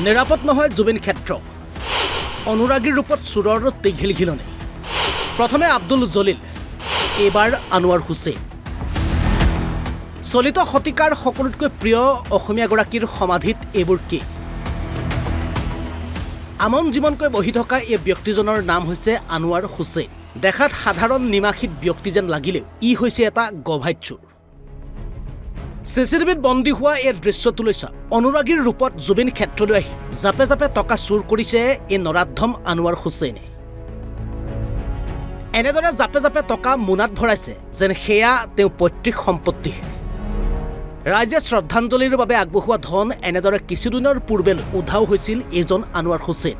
নিৰাপদ নহয় জুবিন ক্ষেত্ৰ অনুৰাগীৰ ৰূপত চুৰৰ তিঘিলঘিলনি প্ৰথমে আব্দুল জলিল এবাৰ আনোৱাৰ হুছেইন চলিত শতিকাৰ সকলোতকৈ প্ৰিয় অসমীয়াগৰাকীৰ সমাধিত এইবোৰ কি আমন জীৱনকৈ বহি থকা এই ব্যক্তিজনৰ নাম হৈছে আনোৱাৰ হুছেইন দেখাত সাধাৰণ নিমাখিত ব্যক্তি যেন লাগিলেও ই হৈছে এটা গভাইত চুৰ চিচিটিভিত বন্দী হোৱা এই দৃশ্যটোলৈ চাওক অনুৰাগীৰ ৰূপত জুবিন ক্ষেত্ৰলৈ আহি জাপে জাপে টকা চুৰ কৰিছে এই নৰাধম আনোৱাৰ হুছেইনে এনেদৰে জাপে জাপে টকা মোনাত ভৰাইছে যেন সেয়া তেওঁ পৈতৃক সম্পত্তিহে ৰাইজে শ্ৰদ্ধাঞ্জলিৰ বাবে আগবঢ়োৱা ধন এনেদৰে কিছুদিনৰ পূৰ্বে উধাও হৈছিল এইজন আনোৱাৰ হুছেইন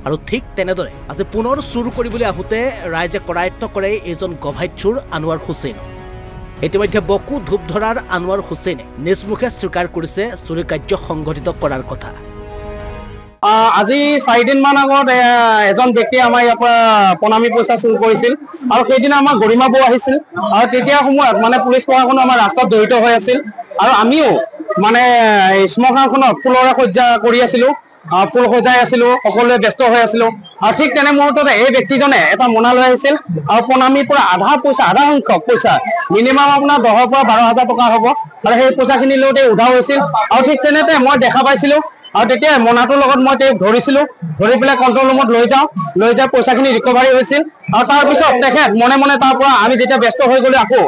আৰু ঠিক তেনেদৰে আজি পুনৰ চুৰ কৰিবলৈ আহোঁতে ৰাইজে কৰায়ত্ব কৰে এইজন গভাইত চুৰ আনোৱাৰ হুছেইন ইতিমধ্যে বকু ধূপ ধৰাৰ আনোৱাৰ হুছেইনে নিজ মুখে স্বীকাৰ কৰিছে চুৰি কাৰ্য সংঘটিত কৰাৰ কথা আজি 4 দিন মান আগত এজন ব্যক্তিয়ে আমাৰ ইয়াৰ পৰা প্ৰণামী পইচা চুৰ কৰিছিল আৰু সেইদিনা আমাৰ গৰিমা বৌ আহিছিল আৰু তেতিয়া সময়ত মানে পুলিচ প্ৰশাসন আমাৰ ৰাস্তাত জড়িত হৈ আছিল আৰু আমিও মানে শ্মশানখনত ফুলৰে সজ্জা কৰি আছিলোঁ ফুল সজাই আছিলোঁ সকলোৱে ব্যস্ত হৈ আছিলোঁ আৰু ঠিক তেনে মুহূৰ্ততে এই ব্যক্তিজনে এটা মোনা লৈ আহিছিল আৰু প্ৰণামীৰ পৰা আধা সংখ্যক পইচা মিনিমাম আপোনাৰ 10,000 পৰা 12,000 টকা হ'ব আৰু সেই পইচাখিনি লওঁতে উধাও হৈছিল আৰু ঠিক তেনেতে মই দেখা পাইছিলোঁ আৰু তেতিয়া মোনাটোৰ লগত মই তেওঁক ধৰিছিলোঁ ধৰি পেলাই কণ্ট্ৰল ৰুমত লৈ যাই পইচাখিনি ৰিকভাৰী হৈছিল আৰু তাৰপিছত তেখেত মনে মনে তাৰ পৰা আমি যেতিয়া ব্যস্ত হৈ গ'লো আকৌ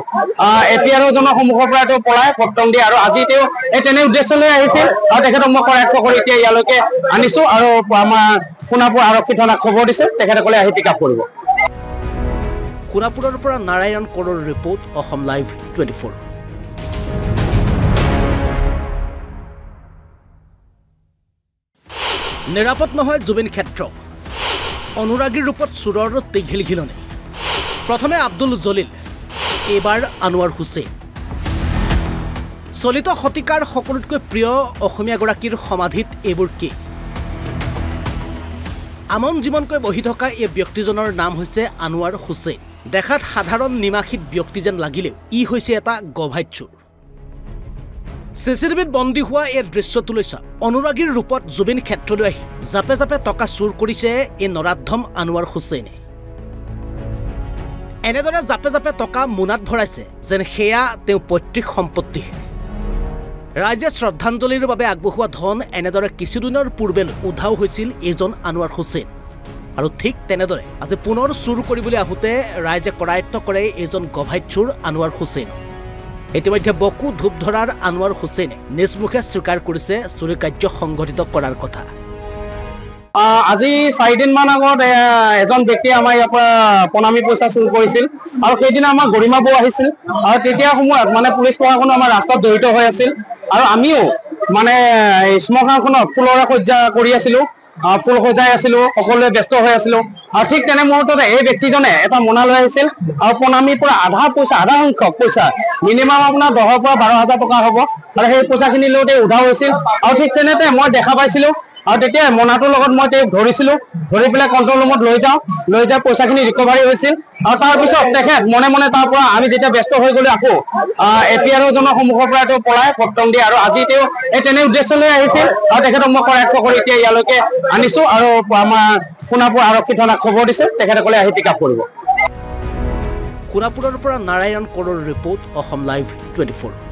এপিআৰজনৰ সন্মুখৰ পৰা তেওঁ পলাই পত্ৰং দিয়ে আৰু আজি তেওঁ এই তেনে উদ্দেশ্য লৈ আহিছিল আৰু তেখেতক মই কৰায়ত্ব কৰি এতিয়া ইয়ালৈকে আনিছোঁ আৰু আমাৰ সোণাপুৰ আৰক্ষী থানাক খবৰ দিছোঁ তেখেতসকলে আহি পিক আপ কৰিব সোণাপুৰৰ পৰা নাৰায়ণ কৰৰ ৰিপৰ্ট অসম লাইভ 24 নিৰাপদ নহয় জুবিন ক্ষেত্ৰ অনুৰাগীৰ ৰূপত চুৰৰ তিঘিলঘিলনি প্ৰথমে আব্দুল জলিল এবাৰ আনোৱাৰ হুছেইন চলিত শতিকাৰ সকলোতকৈ প্ৰিয় অসমীয়াগৰাকীৰ সমাধিত এইবোৰ কি আমন জীৱনকৈ বহি থকা এই ব্যক্তিজনৰ নাম হৈছে আনোৱাৰ হুছেইন দেখাত সাধাৰণ নিমাখিত ব্যক্তি যেন লাগিলেও ই হৈছে এটা গভাইত চুৰ চিচিটিভিত বন্দী হোৱা এই দৃশ্যটোলৈ চাওক অনুৰাগীৰ ৰূপত জুবিন ক্ষেত্ৰলৈ আহি জাপে জাপে টকা চুৰ কৰিছে এই নৰাধম আনোৱাৰ হুছেইনে এনেদৰে জাপে জাপে টকা মোনাত ভৰাইছে যেন সেয়া তেওঁ পৈতৃক সম্পত্তিহে ৰাইজে শ্ৰদ্ধাঞ্জলিৰ বাবে আগবঢ়োৱা ধন এনেদৰে কিছুদিনৰ পূৰ্বে উধাও হৈছিল এইজন আনোৱাৰ হুছেইন আৰু ঠিক তেনেদৰে আজি পুনৰ চুৰ কৰিবলৈ আহোঁতে ৰাইজে কৰায়ত্ব কৰে এইজন গভাইত চুৰ আনোৱাৰ হুছেইন ইতিমধ্যে বকু ধূপ ধৰাৰ আনোৱাৰ হুছেইনে নিজ মুখে স্বীকাৰ কৰিছে চুৰি কাৰ্য সংঘটিত কৰাৰ কথা আজি 4 দিন মান আগত এজন ব্যক্তিয়ে আমাৰ ইয়াৰ পৰা প্ৰণামী পইচা চুৰ কৰিছিল আৰু সেইদিনা আমাৰ গৰিমা বৌ আহিছিল আৰু তেতিয়া সময়ত মানে পুলিচ প্ৰশাসন আমাৰ ৰাস্তাত জড়িত হৈ আছিল আৰু আমিও মানে শ্মশানখনত ফুলৰে সজ্জা কৰি আছিলোঁ ফুল সজাই আছিলোঁ সকলোৱে ব্যস্ত হৈ আছিলোঁ আৰু ঠিক তেনে মুহূৰ্ততে এই ব্যক্তিজনে এটা মোনা লৈ আহিছিল আৰু প্ৰণামীৰ পৰা আধা সংখ্যক পইচা মিনিমাম আপোনাৰ 10,000 পৰা 12,000 টকা হ'ব আৰু সেই পইচাখিনি লওঁতে উধাও হৈছিল আৰু ঠিক তেনেতে মই দেখা পাইছিলোঁ আৰু তেতিয়া মোনাটোৰ লগত মই তেওঁক ধৰিছিলোঁ ধৰি পেলাই কণ্ট্ৰল ৰুমত লৈ যাই পইচাখিনি ৰিকভাৰী হৈছিল আৰু তাৰপিছত তেখেত মনে মনে তাৰ পৰা আমি যেতিয়া ব্যস্ত হৈ গ'লো আকৌ এপিআৰজনৰ সন্মুখৰ পৰা তেওঁ পলাই পত্ৰং দিয়ে আৰু আজি তেওঁ এই তেনে উদ্দেশ্য লৈ আহিছিল আৰু তেখেতক মই কৰায়ত্ব কৰি এতিয়া ইয়ালৈকে আনিছোঁ আৰু আমাৰ সোণাপুৰ আৰক্ষী থানাক খবৰ দিছোঁ তেখেতসকলে আহি পিক আপ কৰিব সোণাপুৰৰ পৰা নাৰায়ণ কৰৰ ৰিপৰ্ট অসম লাইভ 24